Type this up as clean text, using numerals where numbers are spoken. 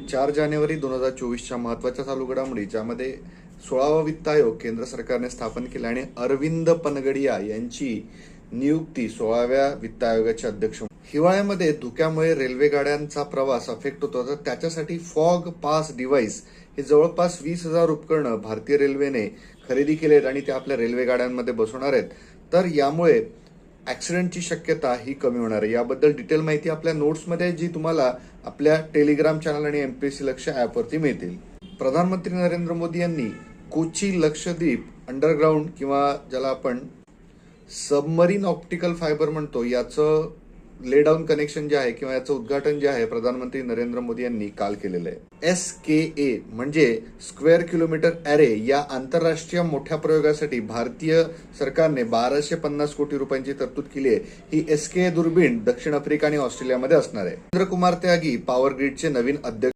4 जानेवारी 2024च्या महत्त्वाच्या चालू घडामोडी, ज्यामध्ये 16वा वित्त आयोग केंद्र सरकारने स्थापन केला आणि अरविंद पनगडिया यांची नियुक्ती 16व्या वित्त आयोगाचे अध्यक्ष. हिवाळ्यामध्ये धुक्यामुळे रेल्वे गाड्यांचा प्रवास अफेक्ट होतो, तर त्याच्यासाठी फॉग पास डिव्हाइस हे जवळपास 20,000 उपकरणं भारतीय रेल्वेने खरेदी केली आहेत आणि ते आपल्या रेल्वे गाड्यांमध्ये बसवणार आहेत. तर यामुळे ऍक्सिडेंटची शक्यता ही कमी होणार आहे. याबद्दल डिटेल माहिती आपल्या नोट्समध्ये जी तुम्हाला आपल्या टेलिग्राम चॅनल आणि एमपीएससी लक्ष ॲपवरती मिळतील. प्रधानमंत्री नरेंद्र मोदी यांनी कोची लक्षद्वीप अंडरग्राऊंड किंवा ज्याला आपण सबमरीन ऑप्टिकल फायबर म्हणतो याचं ले डाऊन कनेक्शन जे आहे किंवा याचं उद्घाटन जे आहे प्रधानमंत्री नरेंद्र मोदी यांनी काल केलेलं आहे. SKA म्हणजे स्क्वेअर किलोमीटर ॲरे या आंतरराष्ट्रीय मोठ्या प्रयोगासाठी भारतीय सरकारने 1250 कोटी रुपयांची तरतूद केली आहे. ही SKA दुर्बीण दक्षिण आफ्रिका आणि ऑस्ट्रेलियामध्ये असणार आहे. चंद्रकुमार त्यागी पॉवर ग्रीडचे नवीन अध्यक्ष.